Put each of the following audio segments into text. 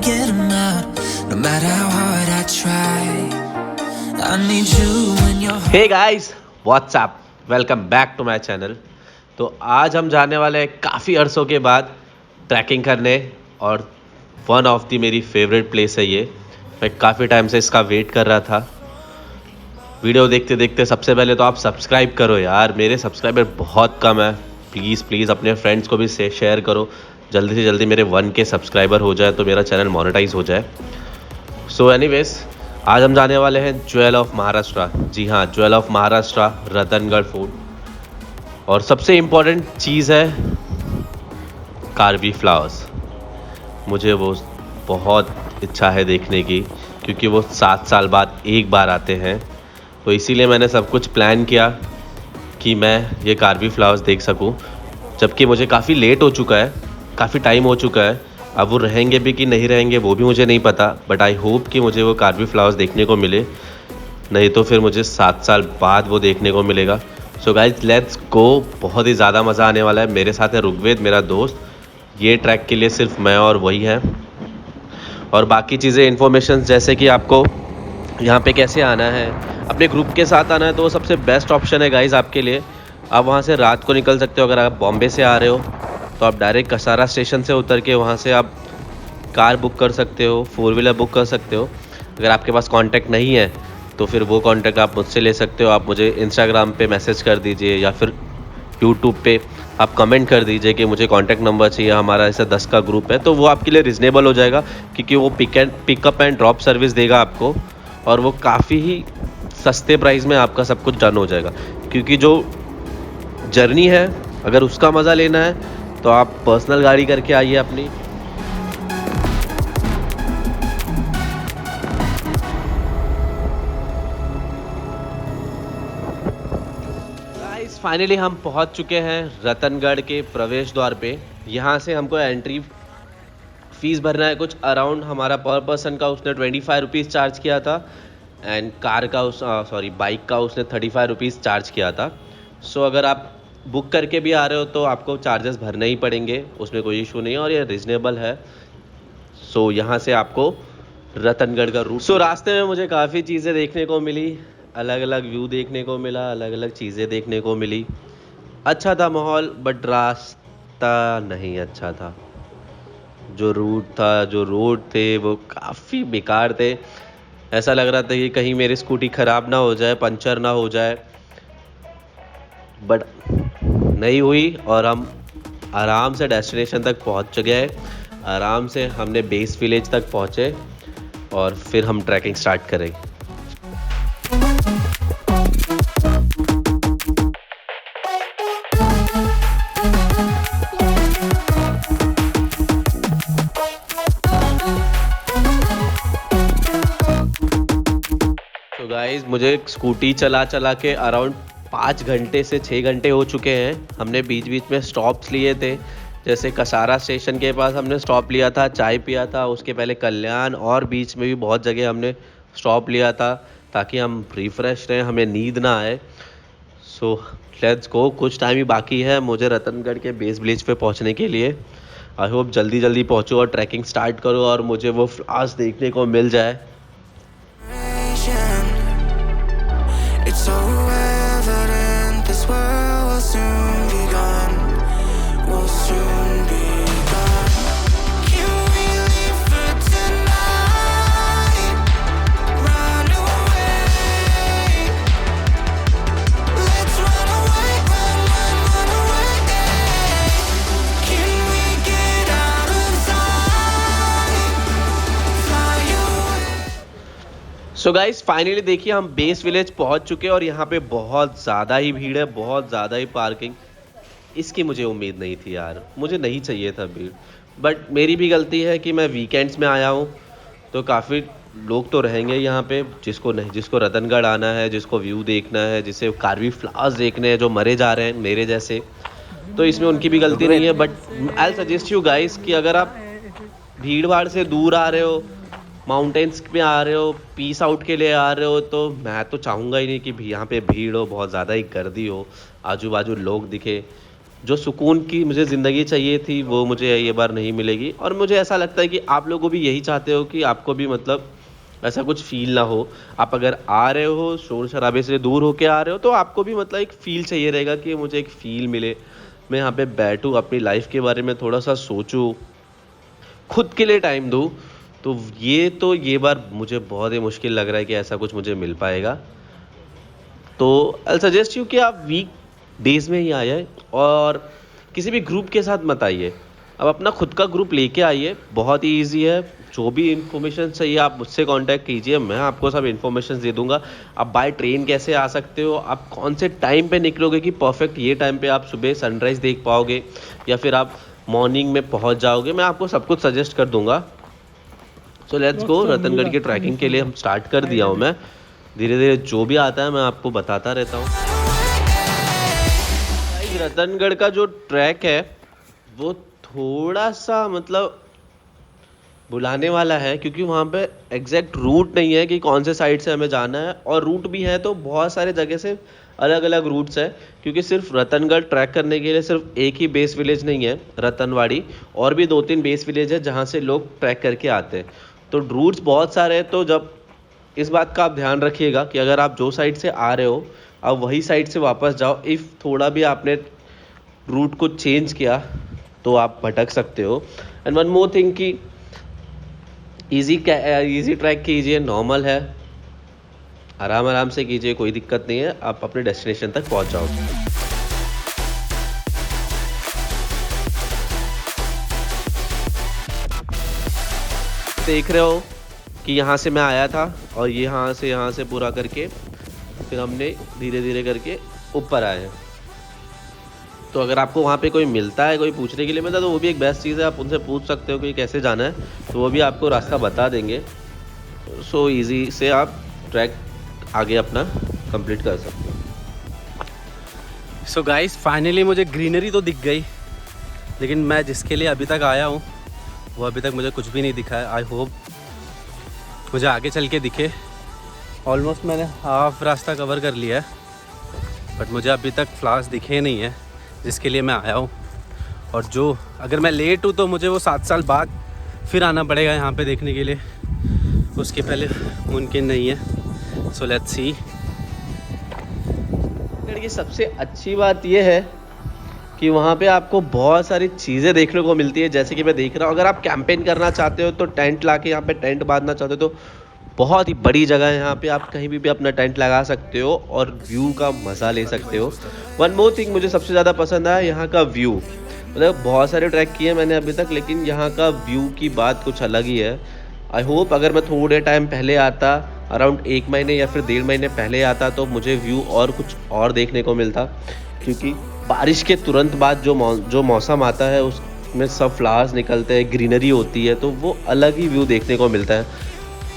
get 'em out, no matter how hard I try. I need you when you're hey guys, what's up, welcome back to my channel. तो आज हम जाने वाले हैं काफ़ी अरसों के बाद ट्रैकिंग करने, और वन ऑफ दी मेरी फेवरेट प्लेस है ये। मैं काफ़ी टाइम से इसका वेट कर रहा था। वीडियो देखते देखते सबसे पहले तो आप सब्सक्राइब करो यार, मेरे सब्सक्राइबर बहुत कम है। प्लीज़ अपने फ्रेंड्स को भी शेयर करो, जल्दी से जल्दी मेरे 1K सब्सक्राइबर हो जाए तो मेरा चैनल मोनेटाइज हो जाए। सो एनीवेज, आज हम जाने वाले हैं ज्वेल ऑफ महाराष्ट्र। जी हाँ, jewel of Maharashtra, Ratangarh fort. और सबसे इम्पोर्टेंट चीज़ है कार्वी फ्लावर्स। मुझे वो बहुत इच्छा है देखने की, क्योंकि वो 7 साल बाद एक बार आते हैं। तो इसीलिए मैंने सब कुछ प्लान किया कि मैं ये कार्वी फ्लावर्स देख सकूं। जबकि मुझे काफ़ी लेट हो चुका है, काफ़ी टाइम हो चुका है। अब वो रहेंगे भी कि नहीं रहेंगे वो भी मुझे नहीं पता, बट आई होप कि मुझे वो कार्वी फ्लावर्स देखने को मिले, नहीं तो फिर मुझे 7 साल बाद वो देखने को मिलेगा। So guys, let's go. बहुत ही ज़्यादा मज़ा आने वाला है। मेरे साथ है ऋग्वेद, मेरा दोस्त। ये ट्रैक के लिए सिर्फ मैं और वही है। और बाकी चीज़ें, इन्फॉर्मेशन, जैसे कि आपको यहाँ पे कैसे आना है, अपने ग्रुप के साथ आना है, तो वो सबसे बेस्ट ऑप्शन है गाइज आपके लिए। आप वहाँ से रात को निकल सकते हो। अगर आप बॉम्बे से आ रहे हो तो आप डायरेक्ट कसारा स्टेशन से उतर के वहाँ से आप कार बुक कर सकते हो, 4 व्हीलर बुक कर सकते हो। अगर आपके पास कांटेक्ट नहीं है तो फिर वो कांटेक्ट आप मुझसे ले सकते हो। आप मुझे इंस्टाग्राम पे मैसेज कर दीजिए, या फिर यूट्यूब पे आप कमेंट कर दीजिए कि मुझे कांटेक्ट नंबर चाहिए। हमारा ऐसा 10 का ग्रुप है, तो वो आपके लिए रिजनेबल हो जाएगा, क्योंकि वो पिकअप एंड ड्रॉप सर्विस देगा आपको, और वो काफ़ी ही सस्ते प्राइस में आपका सब कुछ डन हो जाएगा। क्योंकि जो जर्नी है, अगर उसका मज़ा लेना है तो आप पर्सनल गाड़ी करके आइए अपनी। गाइस, फाइनली हम पहुंच चुके हैं रतनगढ़ के प्रवेश द्वार पे। यहाँ से हमको एंट्री फीस भरना है कुछ अराउंड, हमारा पर पर्सन का उसने 25 रुपीज़ चार्ज किया था, एंड कार का बाइक का उसने 35 रुपीज़ चार्ज किया था। सो अगर आप बुक करके भी आ रहे हो तो आपको चार्जेस भरने ही पड़ेंगे, उसमें कोई इशू नहीं है, और ये रिजनेबल है। सो यहाँ से आपको रतनगढ़ का रूट। सो रास्ते में मुझे काफ़ी चीज़ें देखने को मिली, अलग अलग व्यू देखने को मिला, अलग अलग चीज़ें देखने को मिली। अच्छा था माहौल, बट रास्ता नहीं अच्छा था। जो रूट था, जो रोड थे, वो काफ़ी बेकार थे। ऐसा लग रहा था कि कहीं मेरी स्कूटी ख़राब ना हो जाए, पंचर ना हो जाए, बट नहीं हुई। और हम आराम से डेस्टिनेशन तक पहुंच गए। आराम से हमने बेस विलेज तक पहुंचे, और फिर हम ट्रैकिंग स्टार्ट करेंगे। तो गाइस, मुझे स्कूटी चला चला के अराउंड 5 घंटे से 6 घंटे हो चुके हैं। हमने बीच बीच में स्टॉप्स लिए थे, जैसे कसारा स्टेशन के पास हमने स्टॉप लिया था, चाय पिया था। उसके पहले कल्याण, और बीच में भी बहुत जगह हमने स्टॉप लिया था, ताकि हम रिफ्रेश रहें, हमें नींद ना आए। So let's go. कुछ टाइम ही बाकी है मुझे रतनगढ़ के बेस विलेज पे पहुंचने के लिए। आई होप जल्दी जल्दी पहुंचो और ट्रैकिंग स्टार्ट करो, और मुझे वो फ्लावर्स देखने को मिल जाए। It's so evident this world will soon be gone. Will soon be gone. Can we leave for tonight? Run away. Let's run away, run away. Can we get out of sight? Fly away. So guys, finally देखिए हम base village पहुंच चुके हैं, और यहाँ पे बहुत ज़्यादा ही भीड़ है, बहुत ज़्यादा ही पार्किंग। इसकी मुझे उम्मीद नहीं थी यार, मुझे नहीं चाहिए था भीड़, बट मेरी भी गलती है कि मैं वीकेंड्स में आया हूँ। तो काफ़ी लोग तो रहेंगे यहाँ पे, जिसको नहीं, जिसको रतनगढ़ आना है, जिसको व्यू देखना है, जिसे कार्वी फ्लावर्स देखने हैं, जो मरे जा रहे हैं मेरे जैसे, तो इसमें उनकी भी गलती नहीं है। But I suggest you guys कि अगर आप भीड़ भाड़ से दूर आ रहे हो, माउंटेन्स पे आ रहे हो, पीस आउट के लिए आ रहे हो, तो मैं तो चाहूँगा ही नहीं कि यहाँ पे भीड़ हो, बहुत ज़्यादा ही गर्दी हो, आजू बाजू लोग दिखे। जो सुकून की मुझे ज़िंदगी चाहिए थी वो मुझे ये बार नहीं मिलेगी। और मुझे ऐसा लगता है कि आप लोगों भी यही चाहते हो कि आपको भी मतलब ऐसा कुछ फ़ील ना हो। आप अगर आ रहे हो शोर-शराबे से दूर होके आ रहे हो तो आपको भी मतलब एक फ़ील चाहिए रहेगा कि मुझे एक फ़ील मिले। मैं यहाँ पे बैठूँ, अपनी लाइफ़ के बारे में थोड़ा-सा सोचूँ, खुद के लिए टाइम दूँ। तो ये बार मुझे बहुत ही मुश्किल लग रहा है कि ऐसा कुछ मुझे मिल पाएगा। तो आई सजेस्ट यू कि आप वीक डेज़ में ही आइए और किसी भी ग्रुप के साथ मत आइए। अब अपना खुद का ग्रुप लेके आइए, बहुत ही ईज़ी है। जो भी इन्फॉर्मेशन चाहिए आप मुझसे कॉन्टैक्ट कीजिए, मैं आपको सब इन्फॉर्मेशन दे दूँगा। आप बाय ट्रेन कैसे आ सकते हो, आप कौन से टाइम पे निकलोगे कि परफेक्ट ये टाइम पे आप सुबह सनराइज़ देख पाओगे या फिर आप मॉर्निंग में पहुँच जाओगे, मैं आपको सब कुछ सजेस्ट कर दूँगा। So let's go. रतनगढ़ की ट्रैकिंग के लिए हम स्टार्ट कर दिया हूँ मैं। धीरे-धीरे जो भी आता है मैं आपको बताता रहता हूँ। गाइस, रतनगढ़ का जो ट्रैक है वो थोड़ा-सा मतलब बुलाने वाला है, क्योंकि वहाँ पे एग्जैक्ट रूट नहीं है कि कौन से साइड से हमें जाना है, और रूट भी है तो बहुत सारे जगह से अलग-अलग रूट्स है। क्योंकि सिर्फ रतनगढ़ ट्रैक करने के लिए सिर्फ एक ही बेस विलेज नहीं है रतनवाड़ी, और भी 2-3 बेस विलेज है जहाँ से लोग ट्रैक करके आते हैं। तो रूट्स बहुत सारे हैं, तो जब इस बात का आप ध्यान रखिएगा कि अगर आप जो साइड से आ रहे हो आप वही साइड से वापस जाओ। इफ़ थोड़ा भी आपने रूट को चेंज किया तो आप भटक सकते हो। एंड वन मोर थिंग कि इजी ट्रैक कीजिए, नॉर्मल है, आराम से कीजिए, कोई दिक्कत नहीं है, आप अपने डेस्टिनेशन तक पहुंच जाओगे। देख रहे हो कि यहाँ से मैं आया था और यहाँ से पूरा करके फिर हमने धीरे धीरे करके ऊपर आए हैं। तो अगर आपको वहाँ पे कोई मिलता है, कोई पूछने के लिए मिलता है, तो वो भी एक बेस्ट चीज़ है। आप उनसे पूछ सकते हो कि कैसे जाना है, तो वो भी आपको रास्ता बता देंगे। सो इजी से आप ट्रैक आगे अपना कंप्लीट कर सकते हो। सो गाइस, फाइनली मुझे ग्रीनरी तो दिख गई, लेकिन मैं जिसके लिए अभी तक आया हूँ वो अभी तक मुझे कुछ भी नहीं दिखा है। आई होप मुझे आगे चल के दिखे। ऑलमोस्ट मैंने हाफ रास्ता कवर कर लिया है, बट मुझे अभी तक फ्लावर्स दिखे नहीं है जिसके लिए मैं आया हूँ। और जो अगर मैं लेट हूँ तो मुझे वो 7 साल बाद फिर आना पड़ेगा यहाँ पे देखने के लिए, उसके पहले मुमकिन नहीं है। So let's see. की सबसे अच्छी बात यह है कि वहाँ पे आपको बहुत सारी चीज़ें देखने को मिलती है। जैसे कि मैं देख रहा हूँ, अगर आप कैंपेन करना चाहते हो तो टेंट ला के यहाँ पे टेंट बांधना चाहते हो तो बहुत ही बड़ी जगह है। यहाँ पे आप कहीं भी अपना टेंट लगा सकते हो और व्यू का मज़ा ले सकते हो। वन मोर थिंग मुझे सबसे ज़्यादा पसंद आया यहाँ का व्यू। मतलब बहुत सारे ट्रैक किए मैंने अभी तक, लेकिन यहाँ का व्यू की बात कुछ अलग ही है। आई होप अगर मैं थोड़े टाइम पहले आता, अराउंड 1 महीने या फिर 1.5 महीने पहले आता, तो मुझे व्यू और कुछ और देखने को मिलता। क्योंकि बारिश के तुरंत बाद जो मौसम आता है उसमें सब फ्लावर्स निकलते हैं, ग्रीनरी होती है, तो वो अलग ही व्यू देखने को मिलता है।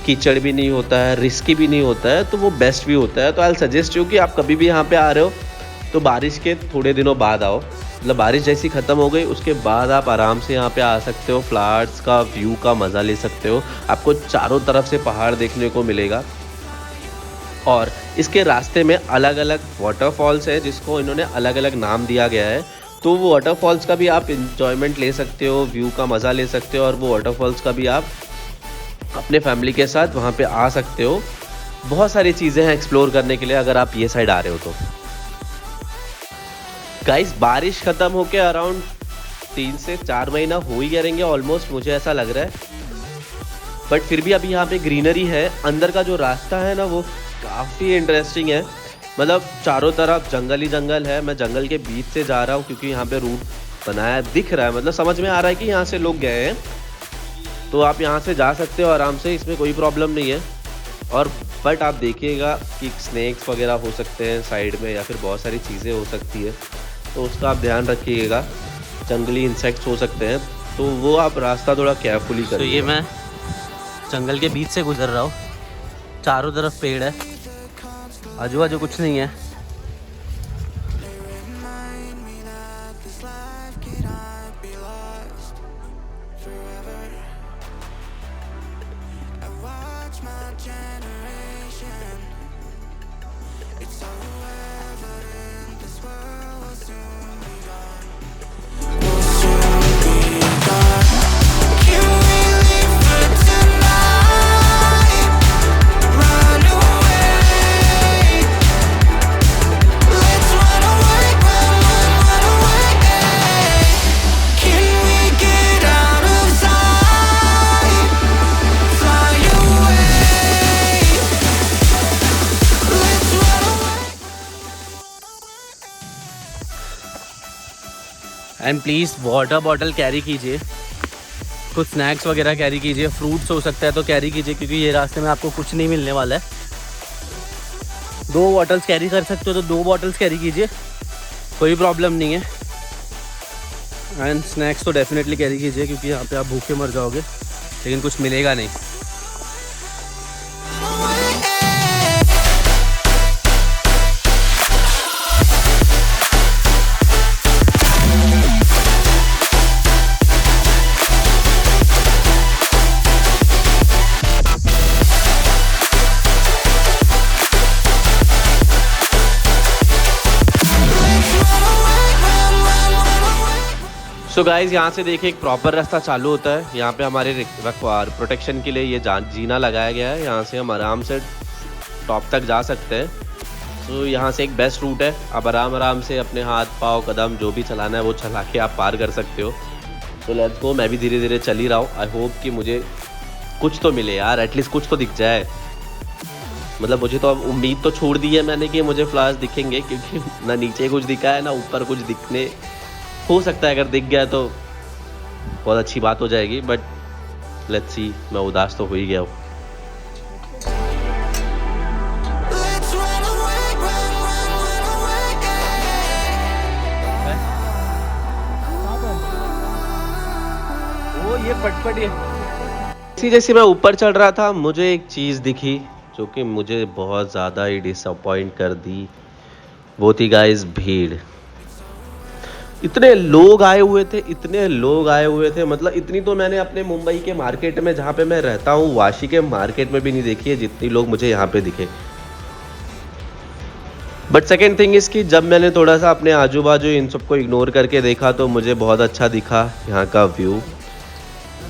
कीचड़ भी नहीं होता है, रिस्की भी नहीं होता है, तो वो बेस्ट व्यू होता है। तो आई सजेस्ट यू कि आप कभी भी यहाँ पे आ रहे हो तो बारिश के थोड़े दिनों बाद आओ। मतलब बारिश जैसी ख़त्म हो गई उसके बाद आप आराम से यहाँ पे आ सकते हो, फ्लावर्स का व्यू का मज़ा ले सकते हो। आपको चारों तरफ से पहाड़ देखने को मिलेगा और इसके रास्ते में अलग अलग वाटरफॉल्स है जिसको इन्होंने अलग अलग नाम दिया गया है। तो वो वाटरफॉल्स का भी आप इंजॉयमेंट ले सकते हो, व्यू का मज़ा ले सकते हो, और वो वाटरफॉल्स का भी आप अपने फैमिली के साथ वहाँ पे आ सकते हो। बहुत सारी चीज़ें हैं एक्सप्लोर करने के लिए अगर आप ये साइड आ रहे हो तो। गाइस, बारिश ख़त्म होके अराउंड 3 से 4 महीना हो ही करेंगे ऑलमोस्ट, मुझे ऐसा लग रहा है। बट फिर भी अभी यहाँ पे ग्रीनरी है। अंदर का जो रास्ता है ना वो काफ़ी इंटरेस्टिंग है। मतलब चारों तरफ जंगल ही जंगल है। मैं जंगल के बीच से जा रहा हूँ क्योंकि यहाँ पे रूट बनाया दिख रहा है, मतलब समझ में आ रहा है कि यहाँ से लोग गए हैं। तो आप यहाँ से जा सकते हो आराम से, इसमें कोई प्रॉब्लम नहीं है। और बट आप देखिएगा कि स्नैक्स वगैरह हो सकते हैं साइड में, या फिर बहुत सारी चीज़ें हो सकती है, तो उसका आप ध्यान रखिएगा। जंगली इंसेक्ट्स हो सकते हैं, तो वो आप रास्ता थोड़ा केयरफुली करिए। तो ये मैं जंगल के बीच से गुजर रहा हूँ, चारों तरफ पेड़ है, आजू बाजू कुछ नहीं है। And please water bottle carry कीजिए, कुछ स्नैक्स वगैरह कैरी कीजिए, फ्रूट्स हो सकता है तो कैरी कीजिए, क्योंकि ये रास्ते में आपको कुछ नहीं मिलने वाला है। 2 बॉटल्स कैरी कर सकते हो तो 2 बॉटल्स कैरी कीजिए, कोई प्रॉब्लम नहीं है। एंड स्नैक्स तो डेफिनेटली कैरी कीजिए, क्योंकि यहाँ पे आप भूखे मर जाओगे लेकिन कुछ मिलेगा नहीं। सो गाइज यहाँ से देखिए एक प्रॉपर रास्ता चालू होता है। यहाँ पे हमारे प्रोटेक्शन के लिए ये जीना लगाया गया है। यहाँ से हम आराम से टॉप तक जा सकते हैं। तो यहाँ से एक बेस्ट रूट है, आप आराम से अपने हाथ पाँव कदम जो भी चलाना है वो चला के आप पार कर सकते हो। तो लेट्स गो, मैं भी धीरे धीरे चल ही रहा हूँ। आई होप कि मुझे कुछ तो मिले यार, एटलीस्ट कुछ तो दिख जाए। मतलब मुझे तो अब उम्मीद तो छोड़ दी है मैंने कि मुझे फ्लावर्स दिखेंगे, क्योंकि ना नीचे कुछ दिखा है ना ऊपर कुछ दिखने। हो सकता है अगर दिख गया तो बहुत अच्छी बात हो जाएगी, बट लेट्स सी। मैं उदास तो हो ही गया हूँ। Let's run away, run away, वो ये फटफट है। जैसे मैं ऊपर चढ़ रहा था मुझे एक चीज़ दिखी जो कि मुझे बहुत ज़्यादा ही डिसअपॉइंट कर दी। वो थी गाइस भीड़। इतने लोग आए हुए थे, मतलब इतनी तो मैंने अपने मुंबई के मार्केट में जहाँ पे मैं रहता हूँ वाशी के मार्केट में भी नहीं देखी है जितनी लोग मुझे यहाँ पे दिखे। बट सेकेंड थिंग इस कि जब मैंने थोड़ा सा अपने आजू बाजू इन सबको इग्नोर करके देखा तो मुझे बहुत अच्छा दिखा यहाँ का व्यू।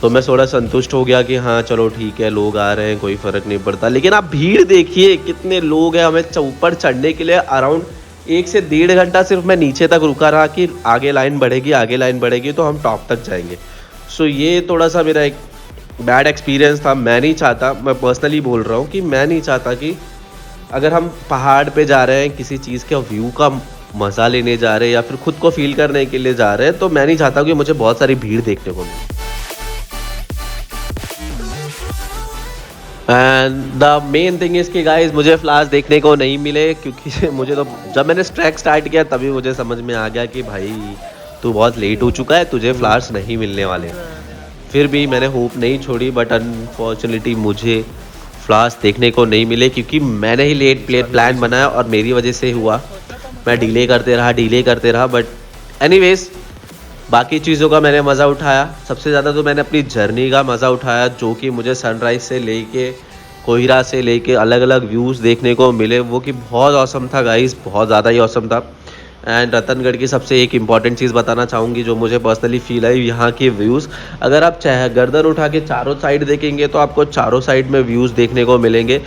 तो मैं थोड़ा संतुष्ट हो गया कि हाँ चलो ठीक है, लोग आ रहे हैं, कोई फ़र्क नहीं पड़ता। लेकिन आप भीड़ देखिए, कितने लोग हैं। हमें ऊपर चढ़ने के लिए अराउंड 1 से 1.5 घंटा सिर्फ मैं नीचे तक रुका रहा कि आगे लाइन बढ़ेगी तो हम टॉप तक जाएंगे। सो ये थोड़ा सा मेरा एक बैड एक्सपीरियंस था। मैं नहीं चाहता, मैं पर्सनली बोल रहा हूँ कि मैं नहीं चाहता कि अगर हम पहाड़ पे जा रहे हैं, किसी चीज़ के व्यू का मज़ा लेने जा रहे हैं या फिर खुद को फील करने के लिए जा रहे हैं, तो मैं नहीं चाहता कि मुझे बहुत सारी भीड़ देखने को मिले। And the main thing is कि गाइस मुझे फ्लावर्स देखने को नहीं मिले, क्योंकि मुझे तो जब मैंने ट्रैक स्टार्ट किया तभी मुझे समझ में आ गया कि भाई तू बहुत लेट हो चुका है, तुझे फ्लावर्स नहीं मिलने वाले। फिर भी मैंने होप नहीं छोड़ी, बट अनफॉर्चुनेटली मुझे फ्लावर्स देखने को नहीं मिले, क्योंकि मैंने ही लेट प्लान बनाया और मेरी वजह से हुआ। मैं डिले करते रहा। बट एनीवेज बाकी चीज़ों का मैंने मज़ा उठाया। सबसे ज़्यादा तो मैंने अपनी जर्नी का मज़ा उठाया, जो कि मुझे सनराइज़ से लेके कोहिरा से लेके अलग अलग व्यूज़ देखने को मिले, वो कि बहुत औसम था गाइस, बहुत ज़्यादा ही औसम था। एंड रतनगढ़ की सबसे एक इम्पॉर्टेंट चीज़ बताना चाहूँगी जो मुझे पर्सनली फील आई, यहाँ के व्यूज़। अगर आप चाहे गर्दन उठा के चारों साइड देखेंगे तो आपको चारों साइड में व्यूज़ देखने को मिलेंगे,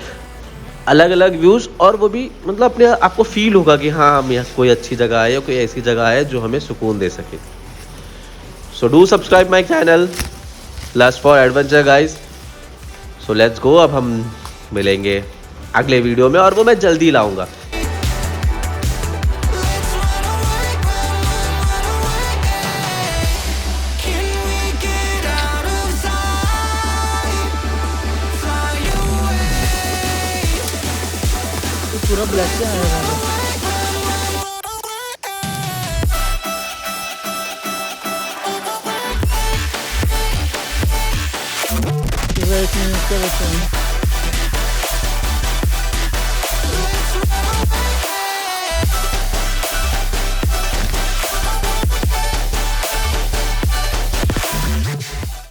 अलग अलग व्यूज़। और वो भी मतलब अपने आपको फील होगा कि हाँ हम यहाँ कोई अच्छी जगह है या कोई ऐसी जगह है जो हमें सुकून दे सके। So do subscribe my channel, Lust for Adventure guys. So let's go, अब हम मिलेंगे अगले वीडियो में और वो मैं जल्दी लाऊंगा। Can we get out of sight? Fly away. पूरा ब्लैक से आया है। इसमें इसका बच्चा है।